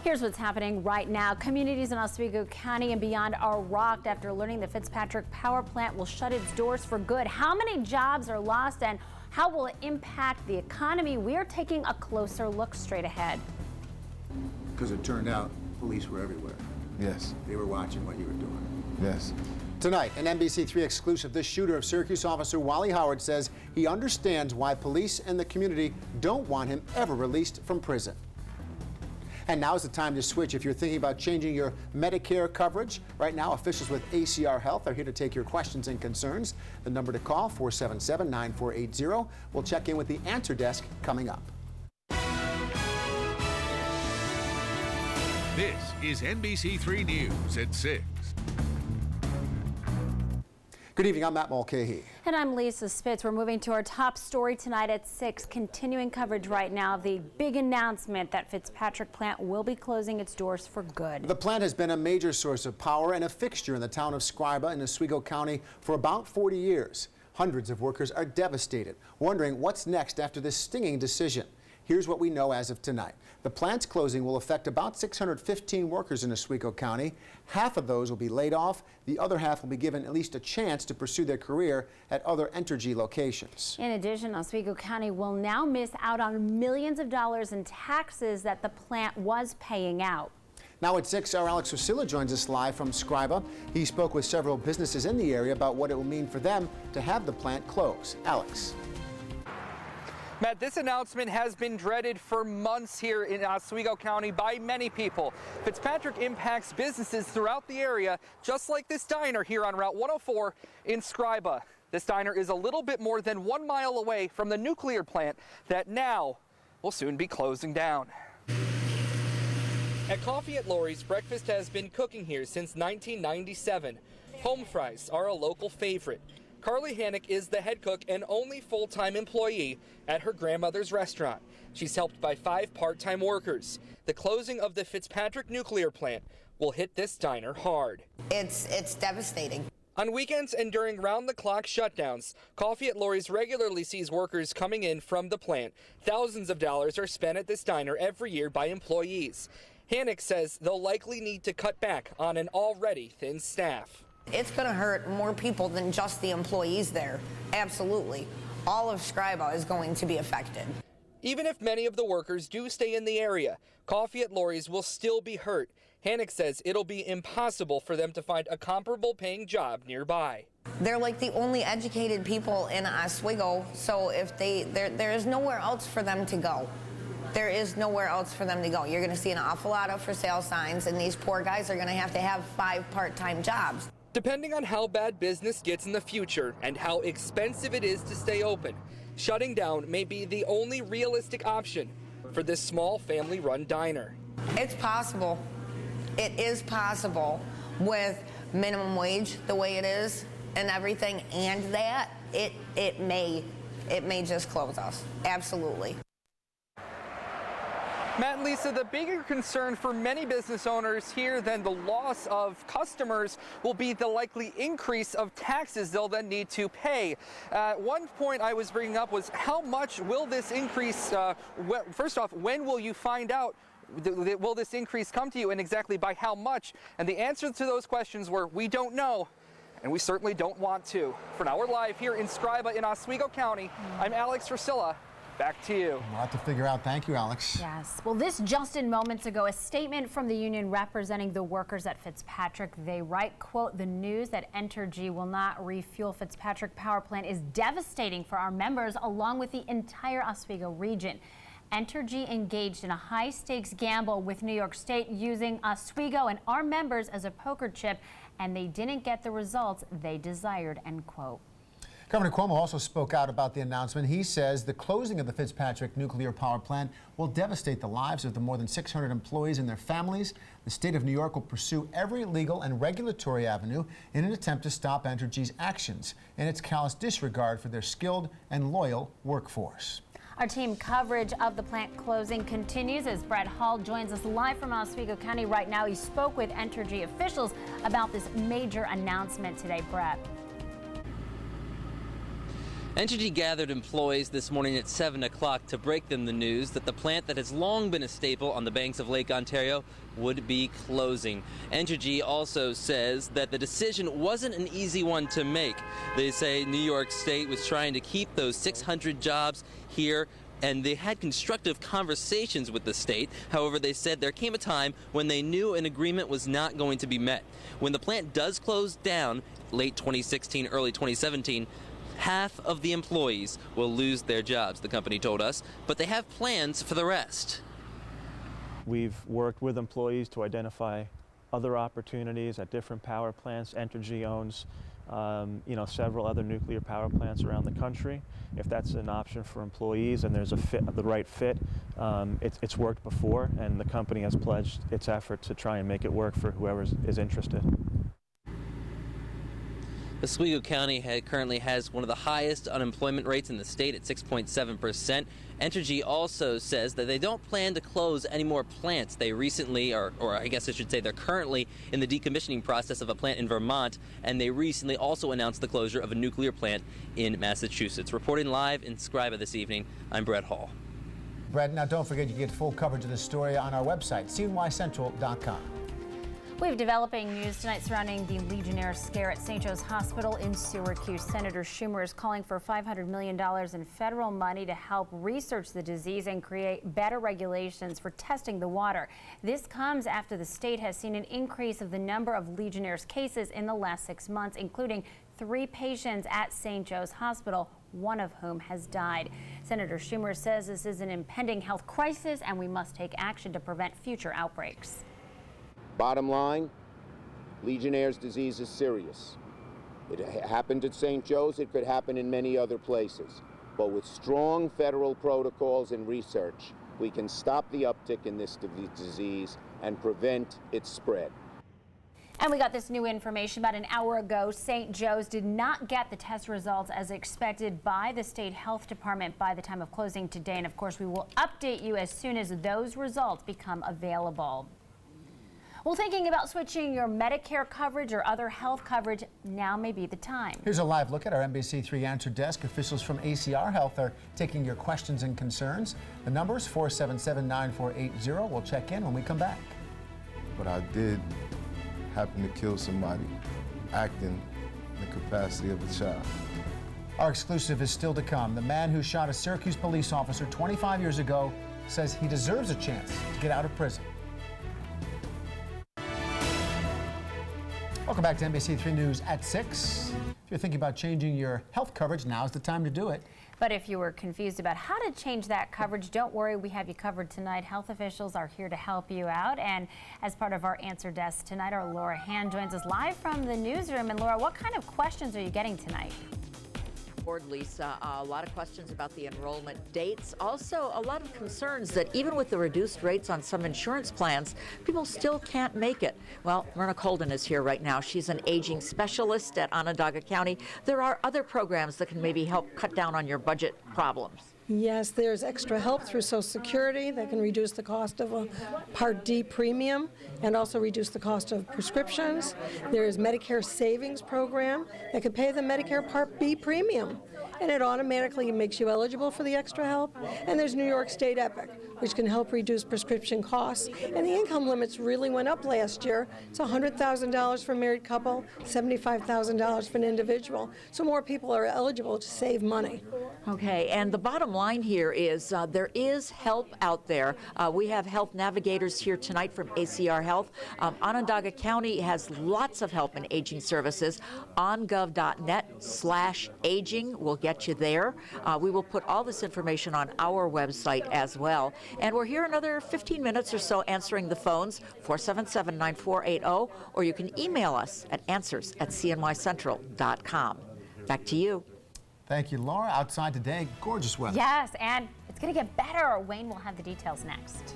Here's what's happening right now. Communities in Oswego County and beyond are rocked after learning the Fitzpatrick power plant will shut its doors for good. How many jobs are lost and how will it impact the economy? We are taking a closer look straight ahead. Because it turned out police were everywhere. Yes. They were watching what you were doing. Yes. Tonight, an NBC-3 exclusive, the shooter of Syracuse officer Wally Howard says he understands why police and the community don't want him ever released from prison. And now's the time to switch if you're thinking about changing your Medicare coverage. Right now, officials with ACR Health are here to take your questions and concerns. The number to call, 477-9480. We'll check in with the answer desk coming up. This is NBC-3 News at 6. Good evening, I'm Matt Mulcahy. And I'm Lisa Spitz. We're moving to our top story tonight at 6. Continuing coverage right now of the big announcement that Fitzpatrick plant will be closing its doors for good. The plant has been a major source of power and a fixture in the town of Scriba in Oswego County for about 40 years. Hundreds of workers are devastated, wondering what's next after this stinging decision. Here's what we know as of tonight. The plant's closing will affect about 615 workers in Oswego County. Half of those will be laid off. The other half will be given at least a chance to pursue their career at other Entergy locations. In addition, Oswego County will now miss out on millions of dollars in taxes that the plant was paying out. Now at 6, our Alex Rusilla joins us live from Scriba. He spoke with several businesses in the area about what it will mean for them to have the plant close. Alex. Matt, this announcement has been dreaded for months here in Oswego County by many people. Fitzpatrick impacts businesses throughout the area, just like this diner here on Route 104 in Scriba. This diner is a little bit more than 1 mile away from the nuclear plant that now will soon be closing down. At Coffee at Lori's, breakfast has been cooking here since 1997. Home fries are a local favorite. Carly Hannick is the head cook and only full-time employee at her grandmother's restaurant. She's helped by 5 part-time workers. The closing of the Fitzpatrick nuclear plant will hit this diner hard. It's devastating. On weekends and during round-the-clock shutdowns, Coffee at Lori's regularly sees workers coming in from the plant. Thousands of dollars are spent at this diner every year by employees. Hannick says they'll likely need to cut back on an already thin staff. It's going to hurt more people than just the employees there. Absolutely. All of Scriba is going to be affected. Even if many of the workers do stay in the area, Coffee at Lori's will still be hurt. Hannick says it'll be impossible for them to find a comparable paying job nearby. They're like the only educated people in Oswego, so if there is nowhere else for them to go. There is nowhere else for them to go. You're going to see an awful lot of for sale signs, and these poor guys are going to have 5 part-time jobs. Depending on how bad business gets in the future and how expensive it is to stay open, shutting down may be the only realistic option for this small family-run diner. It's possible. It is possible with minimum wage the way it is and everything, and that it may just close us. Absolutely. Matt and Lisa, the bigger concern for many business owners here than the loss of customers will be the likely increase of taxes they'll then need to pay. One point I was bringing up was how much will this increase, first off, when will you find out? Will this increase come to you, and exactly by how much? And the answer to those questions were, we don't know, and we certainly don't want to. For now, we're live here in Scriba in Oswego County. I'm Alex Rusilla. Back to you. A lot to figure out. Thank you, Alex. Yes. Well, this just in moments ago, a statement from the union representing the workers at Fitzpatrick. They write, quote, "The news that Entergy will not refuel Fitzpatrick power plant is devastating for our members along with the entire Oswego region. Entergy engaged in a high-stakes gamble with New York State using Oswego and our members as a poker chip, and they didn't get the results they desired," end quote. Governor Cuomo also spoke out about the announcement. He says the closing of the Fitzpatrick nuclear power plant will devastate the lives of the more than 600 employees and their families. The state of New York will pursue every legal and regulatory avenue in an attempt to stop Entergy's actions and its callous disregard for their skilled and loyal workforce. Our team coverage of the plant closing continues as Brett Hall joins us live from Oswego County right now. He spoke with Entergy officials about this major announcement today. Brett. Entergy gathered employees this morning at 7 o'clock to break them the news that the plant that has long been a staple on the banks of Lake Ontario would be closing. Entergy also says that the decision wasn't an easy one to make. They say New York State was trying to keep those 600 jobs here, and they had constructive conversations with the state. However, they said there came a time when they knew an agreement was not going to be met. When the plant does close down late 2016, early 2017, half of the employees will lose their jobs, the company told us, but they have plans for the rest. We've worked with employees to identify other opportunities at different power plants. Entergy owns several other nuclear power plants around the country. If that's an option for employees and there's the right fit, it's worked before, and the company has pledged its effort to try and make it work for whoever is interested. Oswego County currently has one of the highest unemployment rates in the state at 6.7%. Entergy also says that they don't plan to close any more plants. They recently, or I guess I should say they're currently in the decommissioning process of a plant in Vermont, and they recently also announced the closure of a nuclear plant in Massachusetts. Reporting live in Scriba this evening, I'm Brett Hall. Brett, now don't forget you get full coverage of this story on our website, cnycentral.com. We have developing news tonight surrounding the Legionnaire scare at St. Joe's Hospital in Syracuse. Senator Schumer is calling for $500 million in federal money to help research the disease and create better regulations for testing the water. This comes after the state has seen an increase of the number of Legionnaire's cases in the last 6 months, including 3 patients at St. Joe's Hospital, one of whom has died. Senator Schumer says this is an impending health crisis and we must take action to prevent future outbreaks. Bottom line, Legionnaire's disease is serious. It happened at St. Joe's, it could happen in many other places. But with strong federal protocols and research, we can stop the uptick in this disease and prevent its spread. And we got this new information about an hour ago. St. Joe's did not get the test results as expected by the state health department by the time of closing today. And of course, we will update you as soon as those results become available. Well, thinking about switching your Medicare coverage or other health coverage, now may be the time. Here's a live look at our NBC-3 answer desk. Officials from ACR Health are taking your questions and concerns. The number is 477-9480. We'll check in when we come back. But I did happen to kill somebody acting in the capacity of a child. Our exclusive is still to come. The man who shot a Syracuse police officer 25 years ago says he deserves a chance to get out of prison. Welcome back to NBC3 News at 6. If you're thinking about changing your health coverage, now's the time to do it. But if you were confused about how to change that coverage, don't worry, we have you covered tonight. Health officials are here to help you out. And as part of our answer desk tonight, our Laura Hand joins us live from the newsroom. And Laura, what kind of questions are you getting tonight? Lisa, a lot of questions about the enrollment dates. Also, a lot of concerns that even with the reduced rates on some insurance plans, people still can't make it. Well, Myrna Colden is here right now. She's an aging specialist at Onondaga County. There are other programs that can maybe help cut down on your budget problems. Yes, there's extra help through Social Security that can reduce the cost of a Part D premium and also reduce the cost of prescriptions. There's Medicare Savings Program that could pay the Medicare Part B premium, and it automatically makes you eligible for the extra help. And there's New York State Epic, which can help reduce prescription costs. And the income limits really went up last year. It's $100,000 for a married couple, $75,000 for an individual. So more people are eligible to save money. Okay, and the bottom line here is there is help out there. We have health navigators here tonight from ACR Health. Onondaga County has lots of help in aging services. ongov.net/aging will get you there. We will put all this information on our website as well. And we're here another 15 minutes or so answering the phones, 477-9480, or you can email us at answers@cnycentral.com. Back to you. Thank you, Laura. Outside today, gorgeous weather. Yes, and it's going to get better. Wayne will have the details next.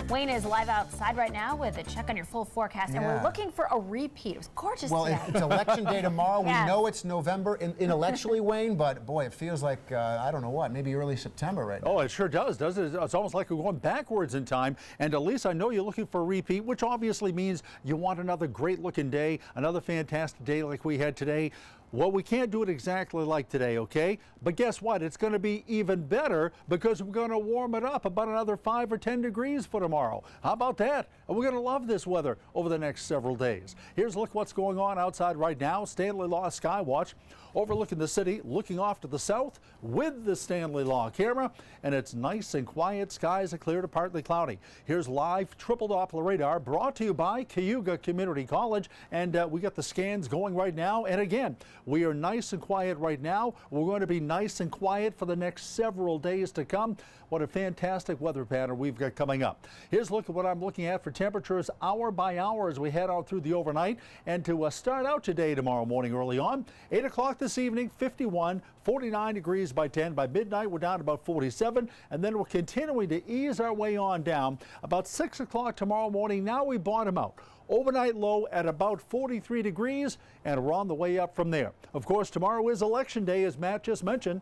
Wayne is live outside right now with a check on your full forecast, and we're looking for a repeat. It was gorgeous today. Well, it's election day tomorrow. Yes. We know it's November intellectually, Wayne, but boy, it feels like, I don't know what, maybe early September right now. Oh, it sure does, doesn't it? It's almost like we're going backwards in time. And Elise, I know you're looking for a repeat, which obviously means you want another great looking day, another fantastic day like we had today. Well, we can't do it exactly like today, okay? But guess what? It's going to be even better because we're going to warm it up about another 5 or 10 degrees for tomorrow. How about that? And we're going to love this weather over the next several days. Here's a look at what's going on outside right now. Stanley Law Sky Watch overlooking the city, looking off to the south with the Stanley Law camera, and it's nice and quiet. Skies are clear to partly cloudy. Here's live triple Doppler radar brought to you by Cayuga Community College, and we got the scans going right now. And again, we are nice and quiet right now. We're going to be nice and quiet for the next several days to come. What a fantastic weather pattern we've got coming up. Here's a look at what I'm looking at for temperatures hour by hour as we head out through the overnight. And to start out today, tomorrow morning early on, 8 o'clock this evening, 51, 49 degrees by 10. By midnight, we're down to about 47. And then we're continuing to ease our way on down. About 6 o'clock tomorrow morning, now we bottom out. Overnight low at about 43 degrees, and we're on the way up from there. Of course, tomorrow is election day, as Matt just mentioned.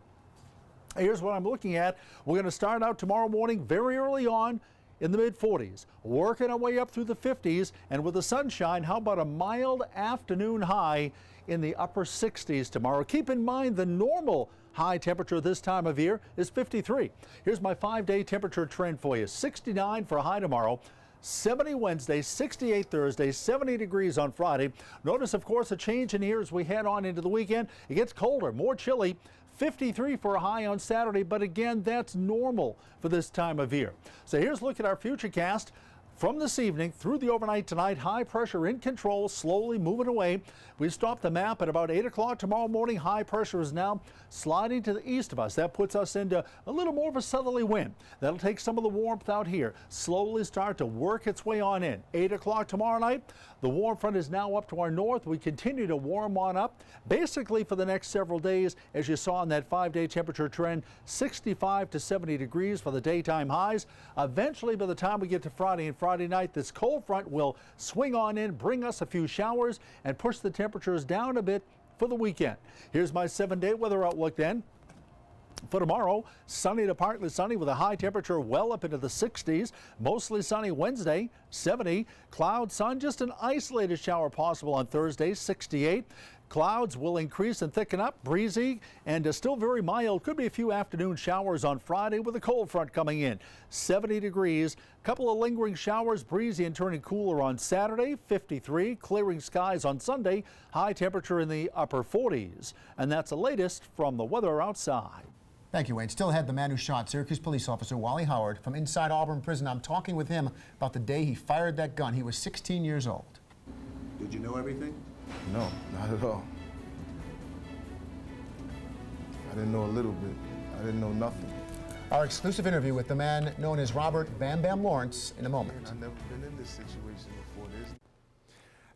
Here's what I'm looking at. We're going to start out tomorrow morning very early on in the mid-40s, working our way up through the 50s, and with the sunshine, how about a mild afternoon high in the upper 60s tomorrow? Keep in mind the normal high temperature this time of year is 53. Here's my 5-day temperature trend for you. 69 for a high tomorrow. 70 Wednesday, 68 Thursday, 70 degrees on Friday. Notice, of course, a change in here as we head on into the weekend. It gets colder, more chilly. 53 for a high on Saturday, but again, that's normal for this time of year. So here's a look at our futurecast. From this evening through the overnight tonight, high pressure in control, slowly moving away. We stopped the map at about 8 o'clock tomorrow morning. High pressure is now sliding to the east of us. That puts us into a little more of a southerly wind. That'll take some of the warmth out here, slowly start to work its way on in. 8 o'clock tomorrow night, the warm front is now up to our north. We continue to warm on up, basically for the next several days, as you saw in that 5-day temperature trend, 65 to 70 degrees for the daytime highs. Eventually, by the time we get to Friday and Friday night, this cold front will swing on in, bring us a few showers, and push the temperatures down a bit for the weekend. Here's my 7-day weather outlook then. For tomorrow, sunny to partly sunny with a high temperature well up into the 60s. Mostly sunny Wednesday, 70. Cloud, sun, just an isolated shower possible on Thursday, 68. Clouds will increase and thicken up, breezy, and still very mild. Could be a few afternoon showers on Friday with a cold front coming in. 70 degrees. Couple of lingering showers, breezy and turning cooler on Saturday, 53. Clearing skies on Sunday, high temperature in the upper 40s. And that's the latest from the weather outside. Thank you, Wayne. Still ahead, the man who shot Syracuse police officer Wally Howard from inside Auburn Prison. I'm talking with him about the day he fired that gun. He was 16 years old. Did you know everything? No, not at all. I didn't know a little bit. I didn't know nothing. Our exclusive interview with the man known as Robert Bam Bam Lawrence in a moment. I've never been in this situation before.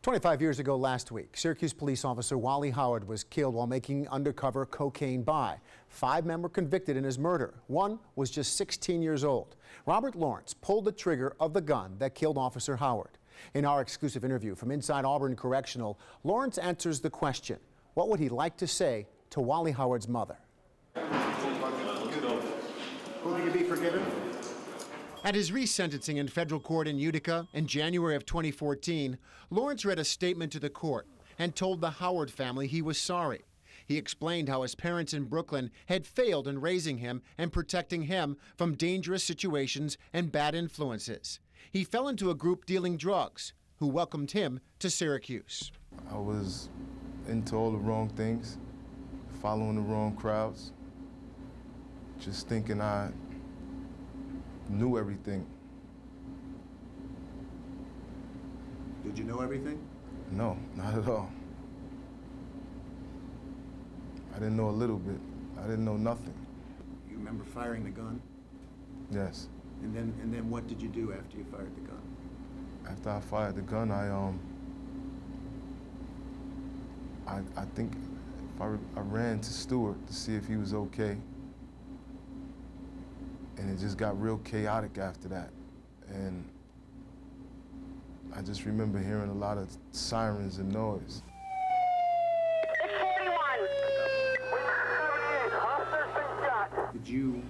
25 years ago last week, Syracuse police officer Wally Howard was killed while making undercover cocaine buy. 5 men were convicted in his murder. One was just 16 years old. Robert Lawrence pulled the trigger of the gun that killed Officer Howard. In our exclusive interview from inside Auburn Correctional, Lawrence answers the question, what would he like to say to Wally Howard's mother? Will he be forgiven? At his resentencing in federal court in Utica in January of 2014, Lawrence read a statement to the court and told the Howard family he was sorry. He explained how his parents in Brooklyn had failed in raising him and protecting him from dangerous situations and bad influences. He fell into a group dealing drugs who welcomed him to Syracuse. I was into all the wrong things, following the wrong crowds, just thinking I knew everything. Did you know everything? No, not at all. I didn't know a little bit. I didn't know nothing. You remember firing the gun? Yes. And then what did you do after you fired the gun? After I fired the gun, I think I ran to Stewart to see if he was okay. And it just got real chaotic after that. And I just remember hearing a lot of sirens and noise. It's 41. Officer's been shot. Did you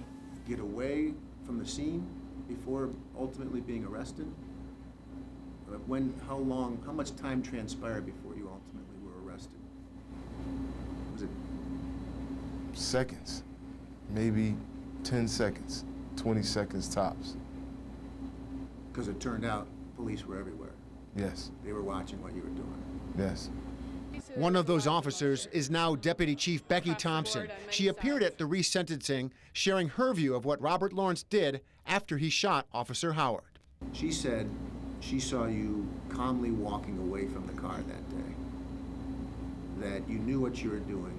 get away from the scene before ultimately being arrested? How much time transpired before you ultimately were arrested? seconds, maybe 10 seconds, 20 seconds tops. Because it turned out police were everywhere. Yes. They were watching what you were doing. Yes. One of those officers is now Deputy Chief Becky Thompson. She appeared at the resentencing, sharing her view of what Robert Lawrence did after he shot Officer Howard. She said she saw you calmly walking away from the car that day, that you knew what you were doing,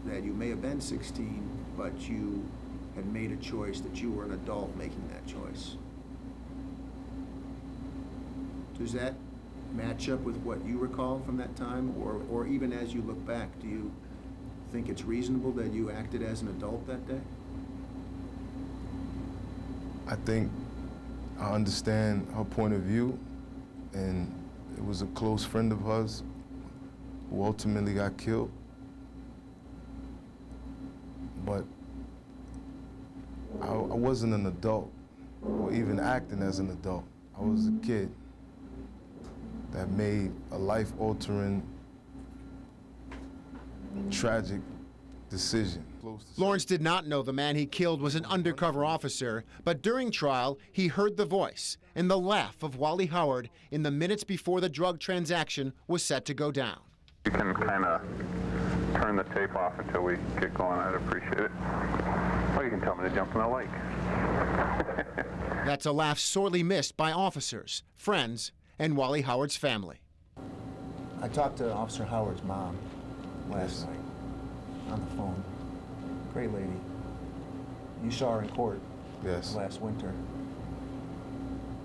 that you may have been 16, but you had made a choice, that you were an adult making that choice. Does that match up with what you recall from that time? Or even as you look back, do you think it's reasonable that you acted as an adult that day? I think I understand her point of view, and it was a close friend of hers who ultimately got killed. But I wasn't an adult, or even acting as an adult. I was a kid that made a life-altering, tragic decision. Lawrence did not know the man he killed was an undercover officer, but during trial, he heard the voice and the laugh of Wally Howard in the minutes before the drug transaction was set to go down. You can kind of turn the tape off until we get going. I'd appreciate it. Or you can tell me to jump in the lake. That's a laugh sorely missed by officers, friends, and Wally Howard's family. I talked to Officer Howard's mom last night on the phone. Great lady. You saw her in court last winter.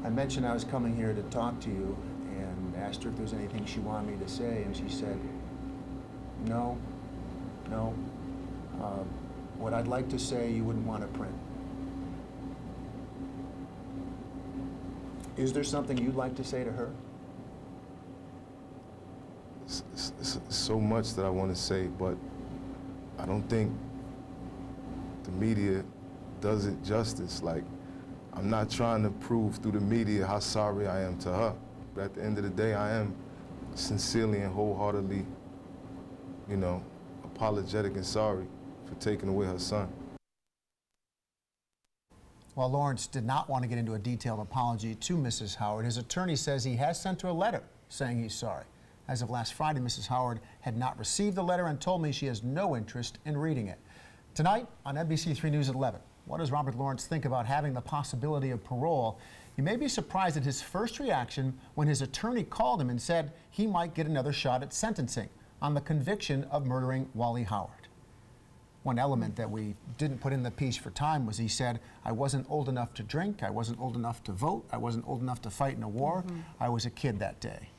I mentioned I was coming here to talk to you and asked her if there was anything she wanted me to say, and she said, no. What I'd like to say you wouldn't want to print. Is there something you'd like to say to her? It's so much that I want to say, but I don't think the media does it justice. Like, I'm not trying to prove through the media how sorry I am to her. But at the end of the day, I am sincerely and wholeheartedly, apologetic and sorry for taking away her son. While Lawrence did not want to get into a detailed apology to Mrs. Howard, his attorney says he has sent her a letter saying he's sorry. As of last Friday, Mrs. Howard had not received the letter and told me she has no interest in reading it. Tonight on NBC-3 News at 11, what does Robert Lawrence think about having the possibility of parole? You may be surprised at his first reaction when his attorney called him and said he might get another shot at sentencing on the conviction of murdering Wally Howard. One element that we didn't put in the piece for time was he said, I wasn't old enough to drink, I wasn't old enough to vote, I wasn't old enough to fight in a war, I was a kid that day.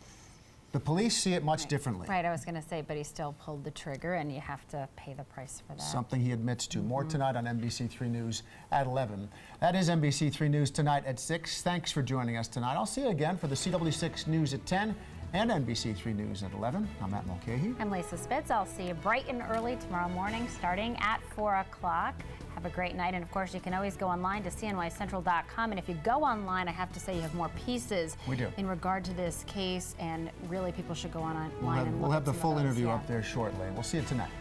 The police see it much differently. Right, I was going to say, but he still pulled the trigger and you have to pay the price for that. Something he admits to. More tonight on NBC3 News at 11. That is NBC3 News tonight at 6. Thanks for joining us tonight. I'll see you again for the CW6 News at 10 and NBC3 News at 11. I'm Matt Mulcahy. I'm Lisa Spitz. I'll see you bright and early tomorrow morning starting at 4 o'clock. Have a great night. And of course, you can always go online to cnycentral.com. And if you go online, I have to say you have more pieces in regard to this case. And really, people should go online and look We'll have at the some full of those, interview up there shortly. We'll see you tonight.